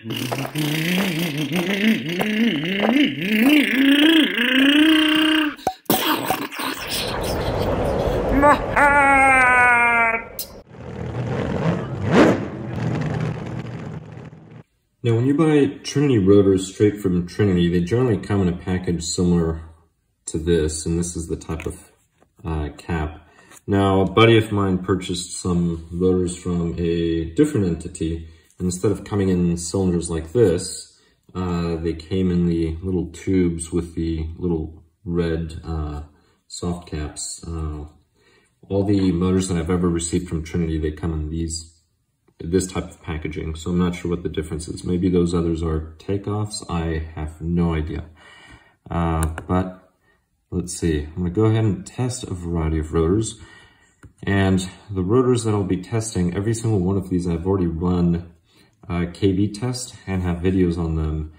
My hat! Now, when you buy Trinity rotors straight from Trinity, they generally come in a package similar to this, and this is the type of cap. Now, a buddy of mine purchased some rotors from a different entity, and instead of coming in cylinders like this, they came in the little tubes with the little red soft caps. All the motors that I've ever received from Trinity, they come in this type of packaging, so I'm not sure what the difference is. Maybe those others are takeoffs. I have no idea. But let's see. I'm going to go ahead and test a variety of rotors. And the rotors that I'll be testing, every single one of these I've already run a KV test and have videos on them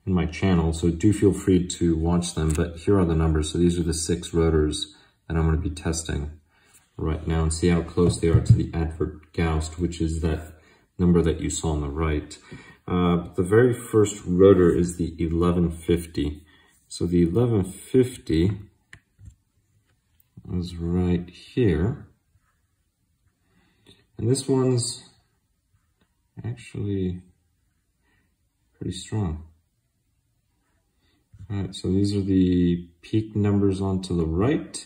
in my channel, so do feel free to watch them. But here are the numbers. So these are the 6 rotors that I'm going to be testing right now, and see how close they are to the advert gauss, which is that number that you saw on the right. The very first rotor is the 1150. So the 1150 is right here. And this one's actually pretty strong. All right, so these are the peak numbers onto the right.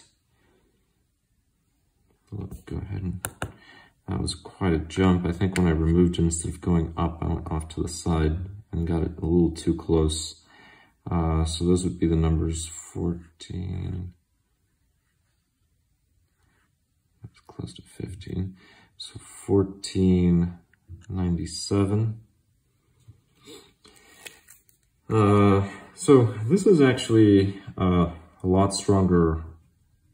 Let's go ahead and, that was quite a jump. I think when I removed it, instead of going up, I went off to the side and got it a little too close. So those would be the numbers 14, that's close to 15. So 1497. So this is actually a lot stronger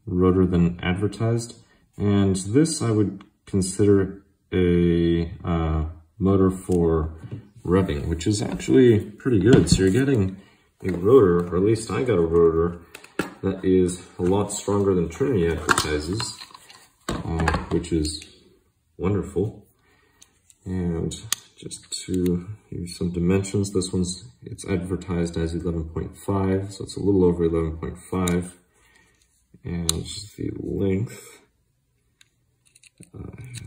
rotor than advertised. And this I would consider a motor for revving, which is actually pretty good. So you're getting a rotor, or at least I got a rotor, that is a lot stronger than Trinity advertises, which is wonderful. And just to give you some dimensions, this one's, it's advertised as 11.5, so it's a little over 11.5. And just the length,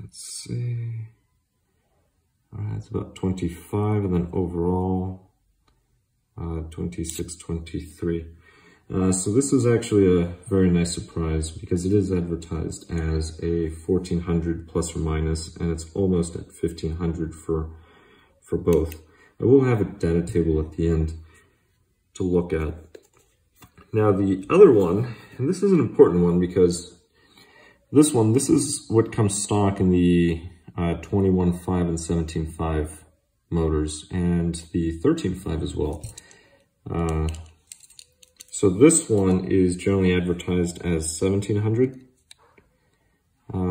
let's see, all right, it's about 25, and then overall 26, 23. So this is actually a very nice surprise, because it is advertised as a 1400 plus or minus, and it's almost at 1500 for both. I will have a data table at the end to look at. Now the other one, and this is an important one, because this is what comes stock in the 21.5 and 17.5 motors, and the 13.5 as well. So this one is generally advertised as 1700.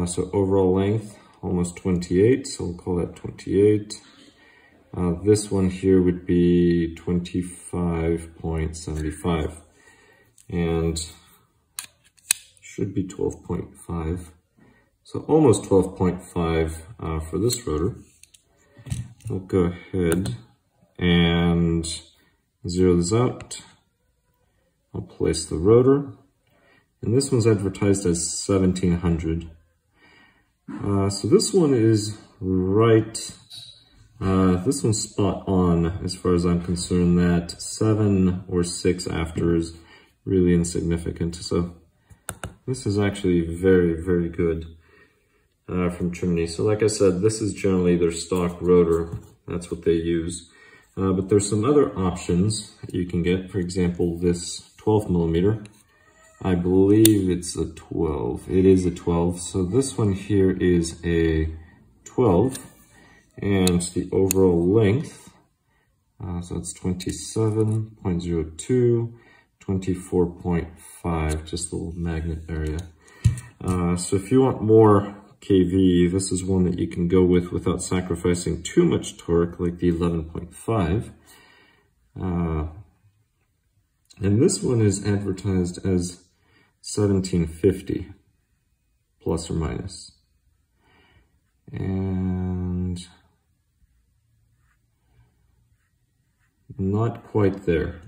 So overall length, almost 28, so we'll call that 28. This one here would be 25.75. And should be 12.5. So almost 12.5 for this rotor. I'll go ahead and zero this out. I'll place the rotor. And this one's advertised as 1700. So this one is right, this one's spot on as far as I'm concerned. That 7 or 6 after is really insignificant. So this is actually very, very good from Trinity. So like I said, this is generally their stock rotor. That's what they use. But there's some other options that you can get. For example, this 12 millimeter. I believe it's a 12. It is a 12. So this one here is a 12. And the overall length, so it's 27.02. 24.5, just the little magnet area. So if you want more kV, this is one that you can go with without sacrificing too much torque, like the 11.5. And this one is advertised as 1750, plus or minus. And not quite there.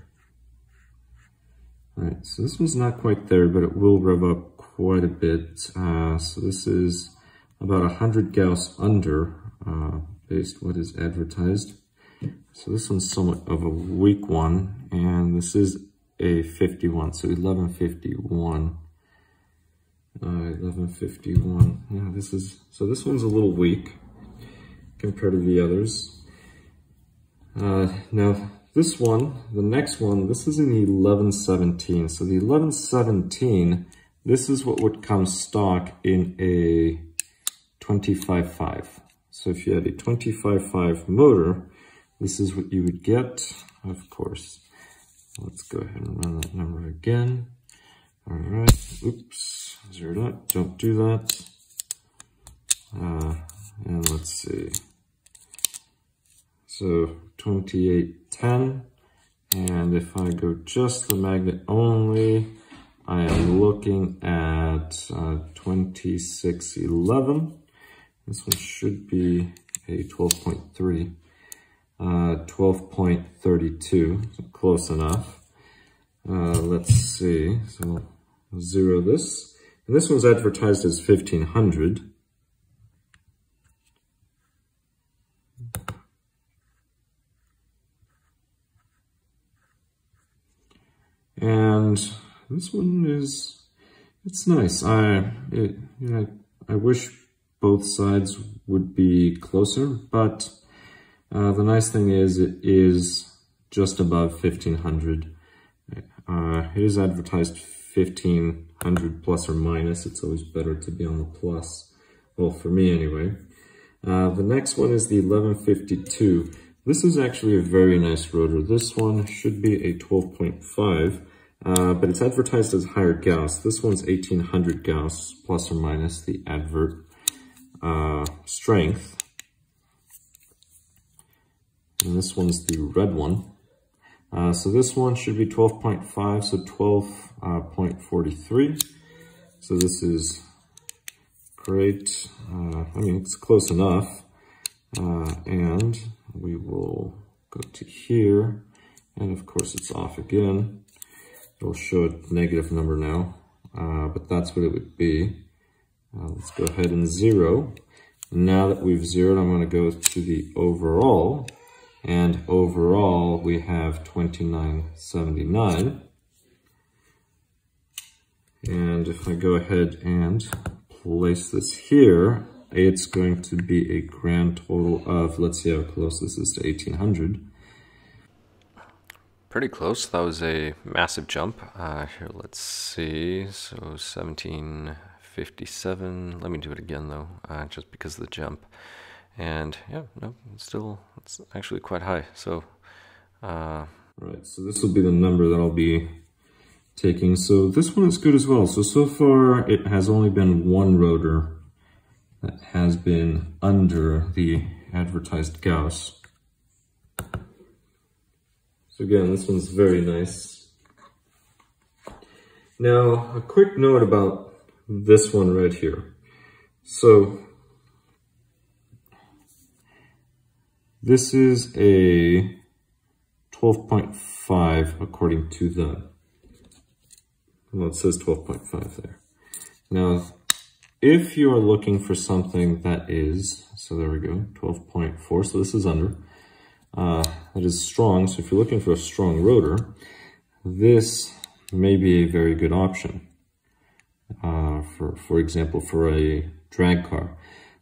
All right, so this one's not quite there, but it will rev up quite a bit. So this is about 100 gauss under, based what is advertised. So this one's somewhat of a weak one, and this is a 51, so 1151. 1151. Yeah, this one's a little weak compared to the others. Now this one, the next one, this is in the 1117. So the 1117, this is what would come stock in a 25.5. So if you had a 25.5 motor, this is what you would get, of course. Let's go ahead and run that number again. All right, oops, zeroed out, don't do that. And let's see. So 2810, and if I go just the magnet only, I am looking at 2611. This one should be a 12.3. 12.32, so close enough. Let's see, so I'll zero this. And this one's advertised as 1500. And this one is, it's nice. I wish both sides would be closer, but the nice thing is it is just above 1500. It is advertised 1500 plus or minus. It's always better to be on the plus. Well, for me anyway. The next one is the 1152. This is actually a very nice rotor. This one should be a 12.5, but it's advertised as higher gauss. This one's 1800 gauss plus or minus the advert strength. And this one's the red one. So this one should be 12.5, so 12.43. So this is great. I mean, it's close enough. And we will go to here. And of course, it's off again. It'll show a negative number now, but that's what it would be. Let's go ahead and zero. Now that we've zeroed, I'm going to go to the overall. And overall, we have 2979. And if I go ahead and place this here, it's going to be a grand total of, let's see how close this is to 1800. Pretty close. That was a massive jump. Here, let's see. So 1757. Let me do it again though, just because of the jump. And yeah, no, it's actually quite high. So, right, so this will be the number that I'll be taking. So this one is good as well. So far it has only been one rotor that has been under the advertised gauss. So again, this one's very nice. Now, a quick note about this one right here. So this is a 12.5 according to the, well, it says 12.5 there. Now, if you are looking for something that is, so there we go, 12.4, so this is under, that is strong. So if you're looking for a strong rotor, this may be a very good option, for example, for a drag car.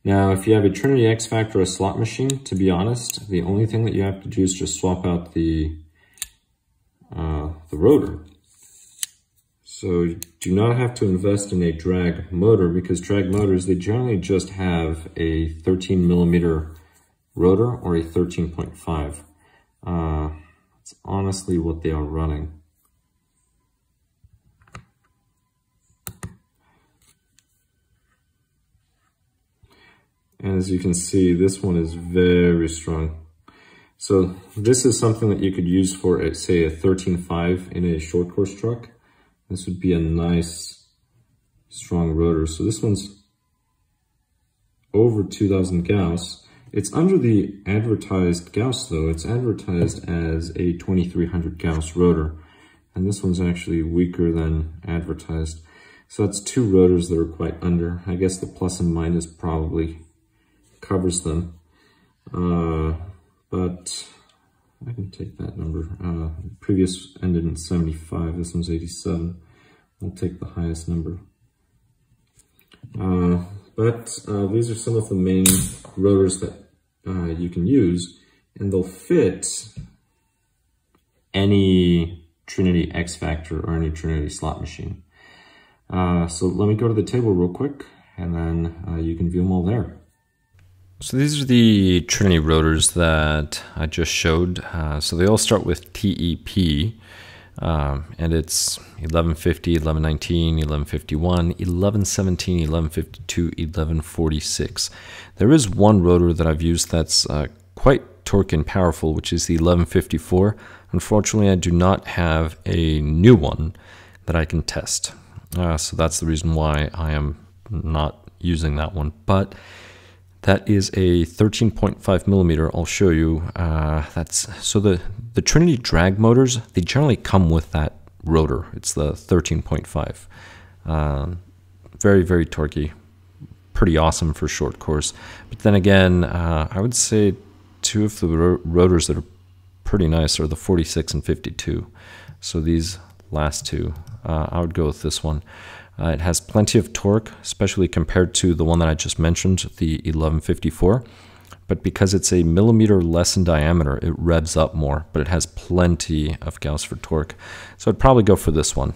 Now, if you have a Trinity Xfactor or a slot machine, to be honest, the only thing that you have to do is just swap out the rotor. So you do not have to invest in a drag motor, because drag motors, they generally just have a 13 millimeter rotor or a 13.5. It's honestly what they are running. And as you can see, this one is very strong. So this is something that you could use for, say, a 13.5 in a short course truck. This would be a nice, strong rotor. So this one's over 2000 gauss. It's under the advertised gauss though. It's advertised as a 2300 gauss rotor. And this one's actually weaker than advertised. So that's two rotors that are quite under. I guess the plus and minus probably covers them. But I can take that number. Previous ended in 75. This one's 87. I'll take the highest number. But these are some of the main rotors that you can use, and they'll fit any Trinity Xfactor or any Trinity slot machine. So let me go to the table real quick, and then you can view them all there. So these are the Trinity rotors that I just showed. So they all start with TEP, and it's 1150, 1119, 1151, 1117, 1152, 1146. There is one rotor that I've used that's quite torque and powerful, which is the 1154. Unfortunately, I do not have a new one that I can test. So that's the reason why I am not using that one. But that is a 13.5 millimeter. I'll show you. So the Trinity drag motors, they generally come with that rotor. It's the 13.5. Very, very torquey. Pretty awesome for short course. But then again, I would say two of the rotors that are pretty nice are the 46 and 52. So these last two, I would go with this one. It has plenty of torque, especially compared to the one that I just mentioned, the 1154. But because it's a millimeter less in diameter, it revs up more, but it has plenty of gauss for torque. So I'd probably go for this one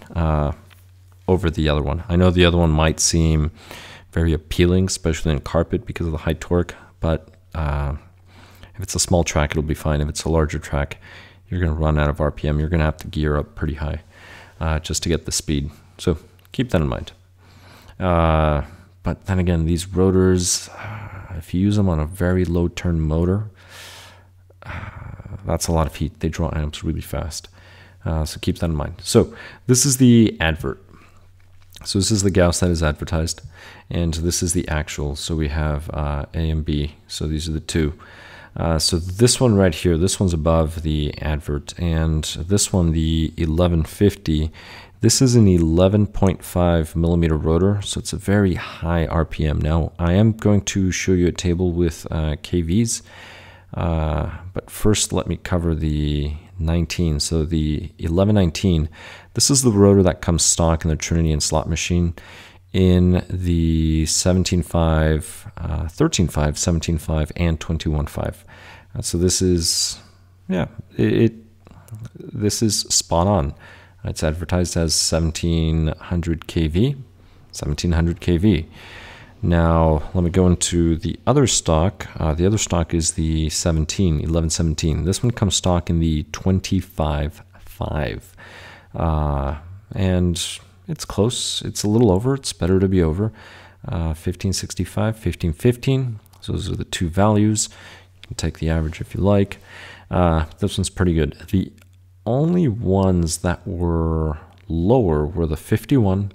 over the other one. I know the other one might seem very appealing, especially in carpet because of the high torque, but if it's a small track, it'll be fine. If it's a larger track, you're going to run out of RPM. You're going to have to gear up pretty high just to get the speed. So keep that in mind. But then again, these rotors, if you use them on a very low turn motor, that's a lot of heat. They draw amps really fast. So keep that in mind. So this is the advert. So this is the gauss that is advertised, and this is the actual. So we have A and B. So these are the two. So this one right here, this one's above the advert, and this one, the 1150, this is an 11.5 millimeter rotor, so it's a very high RPM. Now, I am going to show you a table with KVs, but first let me cover the 19. So the 1119, this is the rotor that comes stock in the Trinity and slot machine in the 17.5, 13.5, 17.5, and 21.5. So this is, yeah, this is spot on. It's advertised as 1700 kV, 1700 kV. Now, let me go into the other stock. The other stock is the 1117. This one comes stock in the 25.5. And it's close. It's a little over. It's better to be over. 1565, 1515. So those are the two values. You can take the average if you like. This one's pretty good. The only ones that were lower were the 51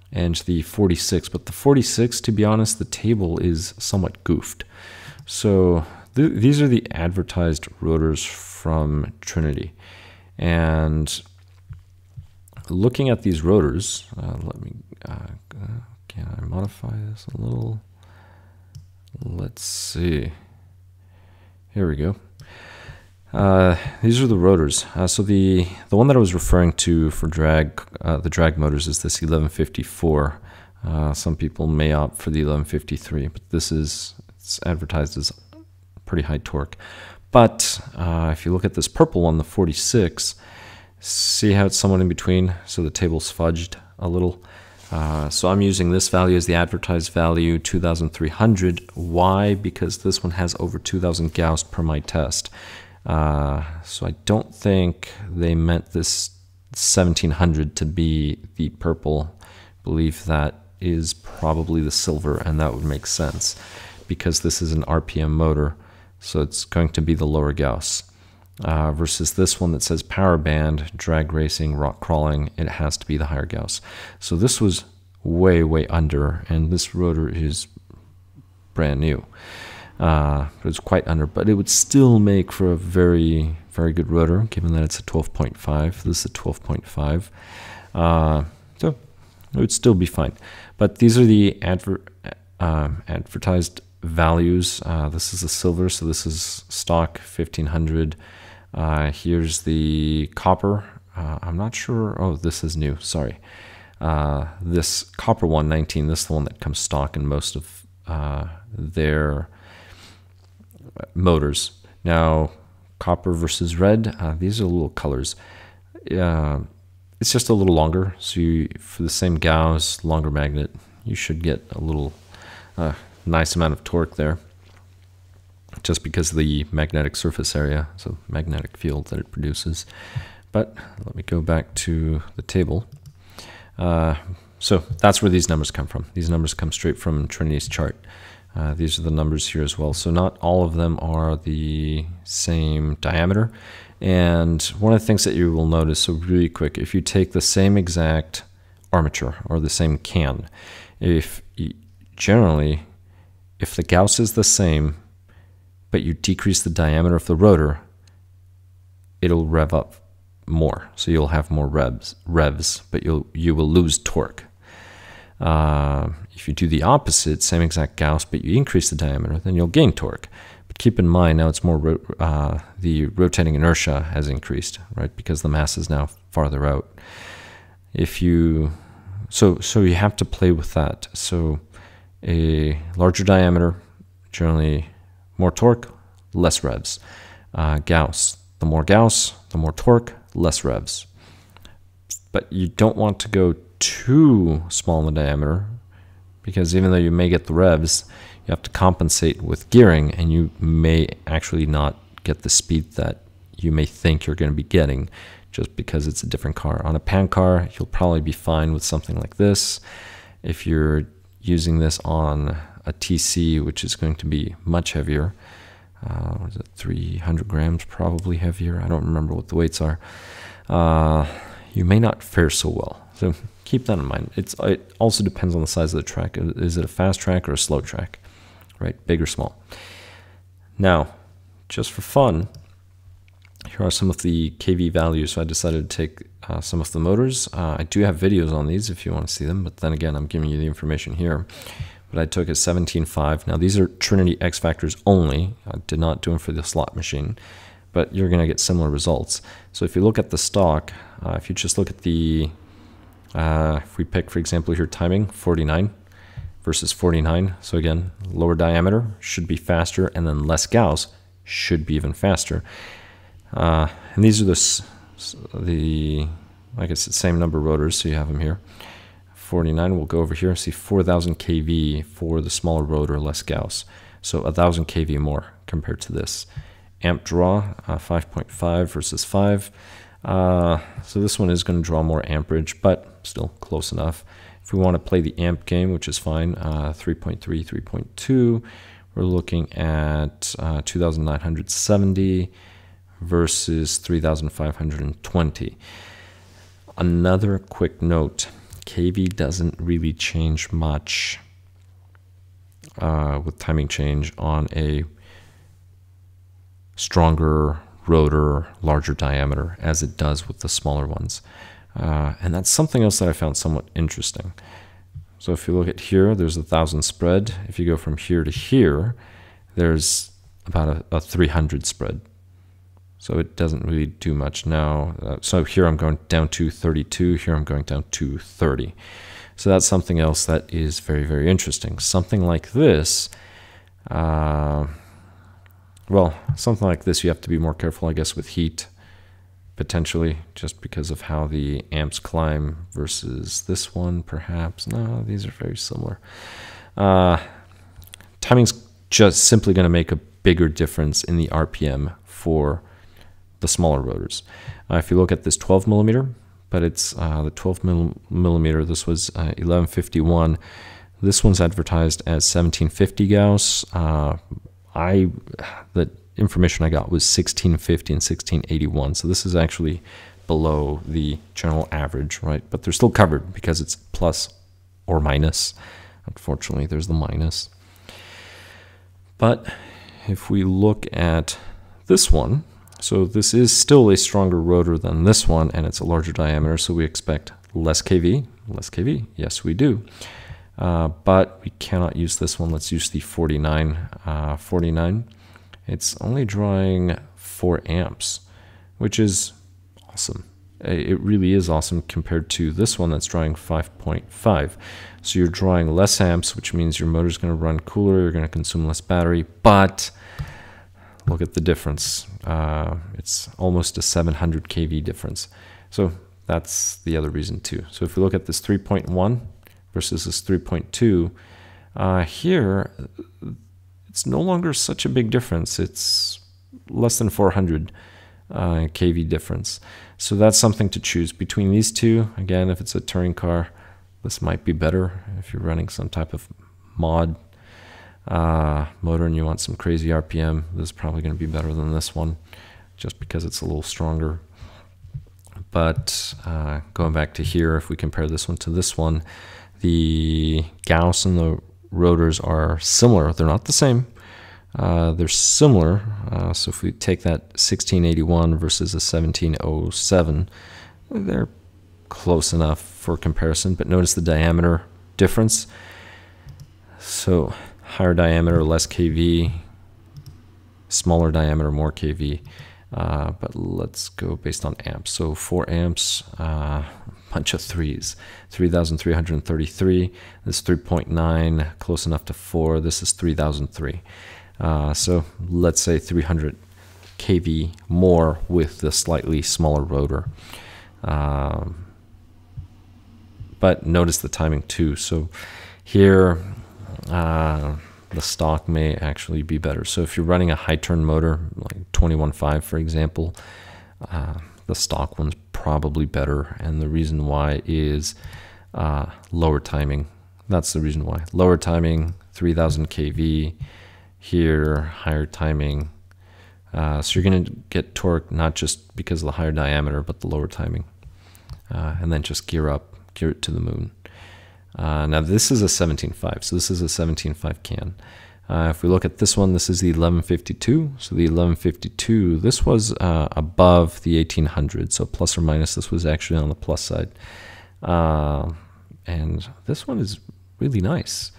and the 46. But the 46, to be honest, the table is somewhat goofed. So these are the advertised rotors from Trinity. And looking at these rotors, let me, can I modify this a little? Let's see. Here we go. These are the rotors. So the one that I was referring to for drag, the drag motors is this 1154. Some people may opt for the 1153, but it's advertised as pretty high torque. But if you look at this purple one, the 46, see how it's somewhat in between? So the table's fudged a little. So I'm using this value as the advertised value, 2300. Why? Because this one has over 2000 gauss per my test. So I don't think they meant this 1700 to be the purple. I believe that is probably the silver, and that would make sense because this is an RPM motor, so it's going to be the lower gauss. Versus this one that says power band, drag racing, rock crawling, it has to be the higher gauss. So this was way, way under, and this rotor is brand new. But it's quite under, but it would still make for a very, very good rotor, given that it's a 12.5. This is a 12.5. So it would still be fine. But these are the advertised values. This is a silver, so this is stock 1500. Here's the copper. I'm not sure. Oh, this is new. Sorry. This copper 119, this is the one that comes stock in most of their motors. Now, copper versus red, these are little colors. It's just a little longer, so for the same gauss, longer magnet, you should get a little nice amount of torque there, just because of the magnetic surface area, so magnetic field that it produces. But let me go back to the table. So that's where these numbers come from. These numbers come straight from Trinity's chart. These are the numbers here as well. So not all of them are the same diameter. And one of the things that you will notice, so really quick, if you take the same exact armature or the same can, generally, if the gauss is the same, but you decrease the diameter of the rotor, it'll rev up more. So you'll have more revs, but you will lose torque. If you do the opposite, same exact gauss, but you increase the diameter, then you'll gain torque. But keep in mind, now it's more the rotating inertia has increased, right? Because the mass is now farther out. So you have to play with that. So a larger diameter, generally more torque, less revs. Gauss, the more gauss, the more torque, less revs. But you don't want to go too small in the diameter, because even though you may get the revs, you have to compensate with gearing, and you may actually not get the speed that you may think you're going to be getting just because it's a different car. On a pan car, you'll probably be fine with something like this. If you're using this on a TC, which is going to be much heavier, what is it, 300 grams probably heavier, I don't remember what the weights are, you may not fare so well. So keep that in mind. It also depends on the size of the track. Is it a fast track or a slow track, right? Big or small. Now, just for fun, here are some of the kV values. So I decided to take some of the motors. I do have videos on these if you want to see them, but then again, I'm giving you the information here. But I took a 17.5. Now these are Trinity Xfactors only. I did not do them for the slot machine, but you're going to get similar results. So if you look at the stock, if you just look at the, if we pick, for example, here timing, 49 versus 49. So again, lower diameter should be faster, and then less gauss should be even faster. And these are the I guess it's the same number of rotors, so you have them here. 49, we'll go over here, see 4,000 kV for the smaller rotor, less gauss. So 1,000 kV more compared to this. Amp draw, 5.5 versus 5. So this one is going to draw more amperage, but still close enough. If we want to play the amp game, which is fine, 3.3, 3.2, we're looking at 2,970 versus 3,520. Another quick note, kV doesn't really change much with timing change on a stronger rotor, larger diameter, as it does with the smaller ones. And that's something else that I found somewhat interesting. So if you look at here, there's 1,000 spread. If you go from here to here, there's about a 300 spread. So it doesn't really do much now. So here I'm going down to 32, here I'm going down to 30. So that's something else that is very, very interesting. Something like this, well, something like this you have to be more careful, I guess, with heat, potentially, just because of how the amps climb versus this one, perhaps. No, these are very similar. Timing's just simply going to make a bigger difference in the RPM for the smaller rotors. If you look at this 12 millimeter, but it's the 12 millimeter, this was 1151. This one's advertised as 1750 gauss. The information I got was 1650 and 1681. So this is actually below the general average, right? But they're still covered because it's plus or minus. Unfortunately, there's the minus. But if we look at this one, so this is still a stronger rotor than this one, and it's a larger diameter, so we expect less kV. Less kV, yes we do. But we cannot use this one. Let's use the 49. It's only drawing 4 amps, which is awesome. It really is awesome compared to this one that's drawing 5.5. So you're drawing less amps, which means your motor's going to run cooler, you're going to consume less battery, but look at the difference. It's almost a 700 kV difference. So that's the other reason too. So if we look at this 3.1 versus this 3.2, here it's no longer such a big difference. It's less than 400 kV difference. So that's something to choose between these two. Again, if it's a touring car, this might be better. If you're running some type of mod motor and you want some crazy RPM, this is probably going to be better than this one, just because it's a little stronger. But going back to here, if we compare this one to this one, the gauss and the rotors are similar. They're not the same. They're similar. So if we take that 1681 versus a 1707, they're close enough for comparison, but notice the diameter difference. So higher diameter, less kV, smaller diameter, more kV. But let's go based on amps. So 4 amps, bunch of 3s. 3,333. This 3.9, close enough to 4. This is 3,003. So let's say 300 kV more with the slightly smaller rotor. But notice the timing too. So here, the stock may actually be better. So if you're running a high turn motor, like 21.5 for example, the stock one's probably better. And the reason why is lower timing. That's the reason why. Lower timing, 3,000 kV. Here, higher timing. So you're going to get torque not just because of the higher diameter, but the lower timing. And then just gear it to the moon. Now this is a 17.5, so this is a 17.5 can. If we look at this one, this is the 1152. So the 1152, this was above the 1800, so plus or minus, this was actually on the plus side. And this one is really nice.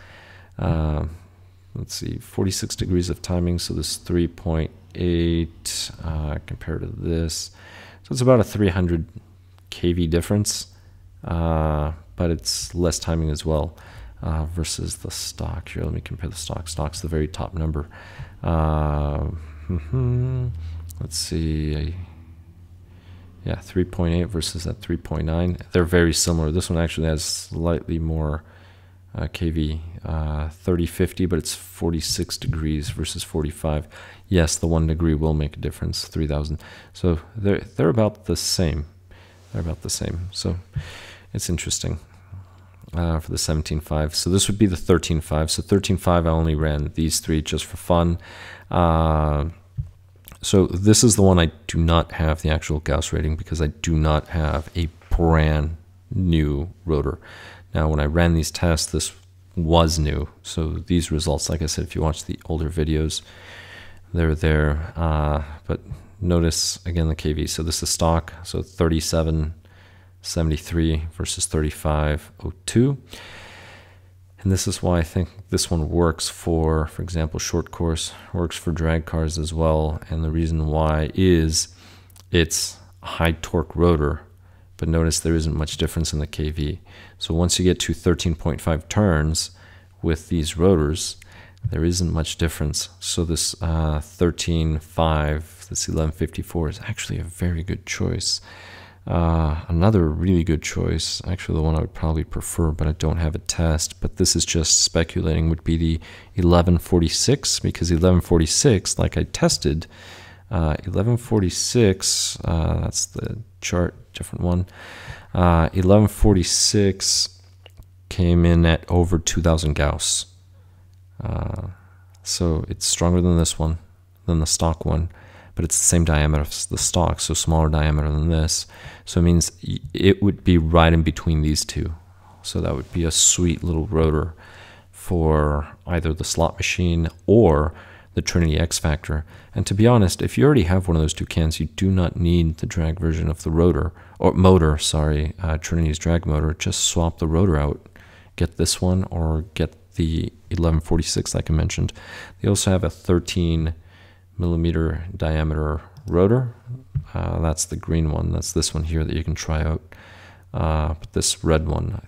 Let's see, 46 degrees of timing, so this 3.8 compared to this. So it's about a 300 kV difference. But it's less timing as well versus the stock. Here, let me compare the stock. Stock's the very top number. Let's see. Yeah, 3.8 versus that 3.9. They're very similar. This one actually has slightly more kV, 3050, but it's 46 degrees versus 45. Yes, the 1 degree will make a difference, 3,000. So they're about the same. They're about the same. So it's interesting for the 17.5. So this would be the 13.5. So 13.5, I only ran these 3 just for fun. So this is the one I do not have the actual Gauss rating because I do not have a brand new rotor. Now, when I ran these tests, this was new. So these results, like I said, if you watch the older videos, they're there. But notice, again, the kV. So this is stock. So 3773 versus 3502. And this is why I think this one works for example, short course, works for drag cars as well. And the reason why is it's a high torque rotor, but notice there isn't much difference in the kV. So once you get to 13.5 turns with these rotors, there isn't much difference. So this 13.5, this 1154 is actually a very good choice. Another really good choice, actually the one I would probably prefer, but I don't have a test, but this is just speculating, would be the 1146, because 1146, like I tested, 1146, that's the chart, different one, 1146 came in at over 2000 Gauss. So it's stronger than this one, than the stock one, but it's the same diameter as the stock, so smaller diameter than this. So it means it would be right in between these two. So that would be a sweet little rotor for either the slot machine or the Trinity Xfactor. And to be honest, if you already have one of those two cans, you do not need the drag version of the rotor, or motor, sorry, Trinity's drag motor. Just swap the rotor out. Get this one or get the 1146 like I mentioned. They also have a 13 millimeter diameter rotor. That's the green one. That's this one here that you can try out. But this red one,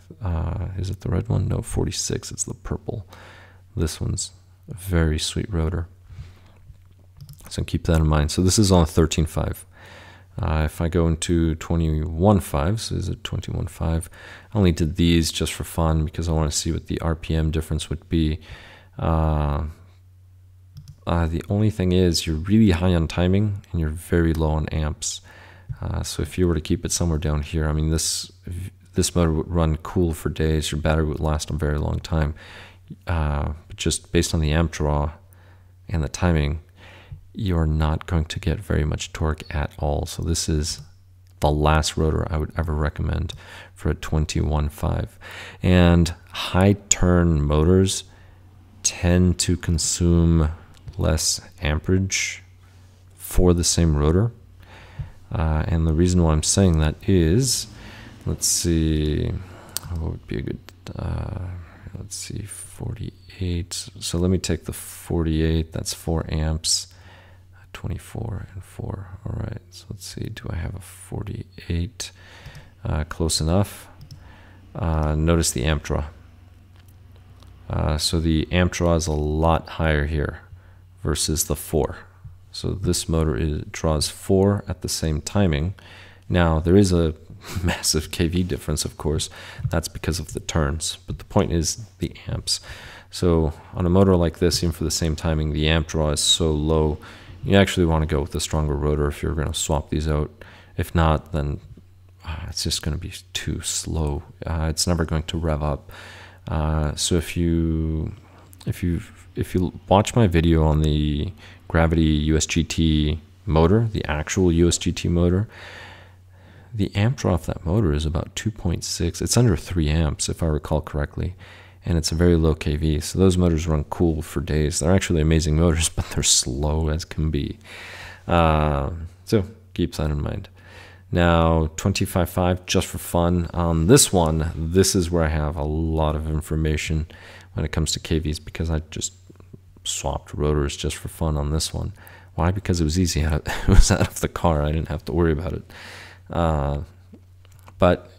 is it the red one? No, 46, it's the purple. This one's a very sweet rotor. So keep that in mind. So this is on 13.5. If I go into 21.5, so is it 21.5? I only did these just for fun because I want to see what the RPM difference would be. The only thing is you're really high on timing and you're very low on amps. So if you were to keep it somewhere down here, I mean, this motor would run cool for days. Your battery would last a very long time. But just based on the amp draw and the timing, you're not going to get very much torque at all. So this is the last rotor I would ever recommend for a 21.5. And high turn motors tend to consume less amperage for the same rotor. And the reason why I'm saying that is, let's see, what would be a good, let's see, 48. So let me take the 48, that's 4 amps, 24 and 4. All right, so let's see, do I have a 48? Close enough. Notice the amp draw. So the amp draw is a lot higher here versus the 4. So this motor draws 4 at the same timing. Now there is a massive kV difference, of course. That's because of the turns, but the point is the amps. So on a motor like this, even for the same timing, the amp draw is so low, you actually want to go with a stronger rotor if you're going to swap these out. If not, then it's just going to be too slow. It's never going to rev up. So if you watch my video on the Gravity USGT motor, the actual USGT motor, the amp draw of that motor is about 2.6. It's under 3 amps if I recall correctly, and it's a very low kV. So those motors run cool for days. They're actually amazing motors, but they're slow as can be. So keep that in mind. Now 25.5, just for fun. On this one, this is where I have a lot of information when it comes to KVs because I just swapped rotors just for fun on this one. Why? Because it was easy. It was out of the car. I didn't have to worry about it. But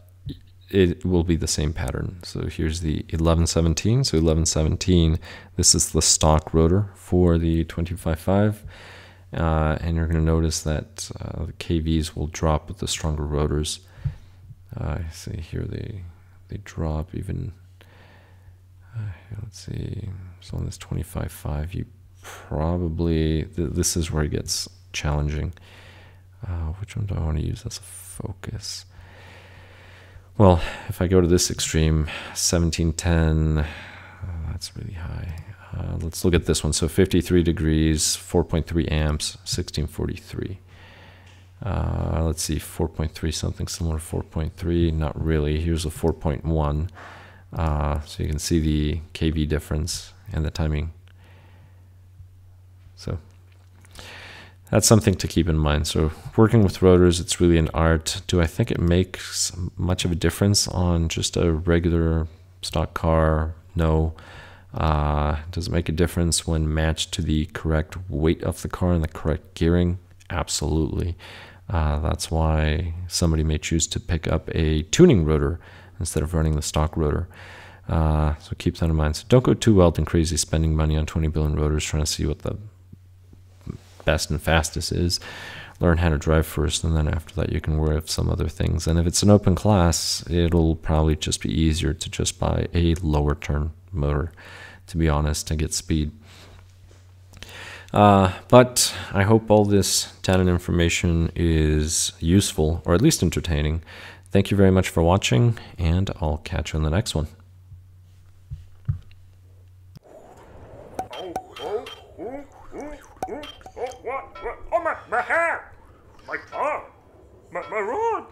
it will be the same pattern. So here's the 1117. So 1117, this is the stock rotor for the 25.5. And you're going to notice that the KVs will drop with the stronger rotors. See here they drop even. Let's see. So on this 25.5, you probably this is where it gets challenging. Which one do I want to use as a focus? Well, if I go to this extreme, 1710, that's really high. Let's look at this one. So 53 degrees, 4.3 amps, 1643. Let's see, 4.3, something similar to 4.3. Not really. Here's a 4.1. So you can see the kV difference and the timing. So that's something to keep in mind. So working with rotors, it's really an art. Do I think it makes much of a difference on just a regular stock car? No. Does it make a difference when matched to the correct weight of the car and the correct gearing? Absolutely. That's why somebody may choose to pick up a tuning rotor instead of running the stock rotor. So keep that in mind. So don't go too wild and crazy spending money on 20 billion rotors trying to see what the best and fastest is. Learn how to drive first, and then after that you can worry of some other things. And if it's an open class, it'll probably just be easier to just buy a lower turn motor, to be honest, to get speed. But I hope all this data and information is useful, or at least entertaining. Thank you very much for watching, and I'll catch you on the next one. Oh, my hair! My arm! My rod!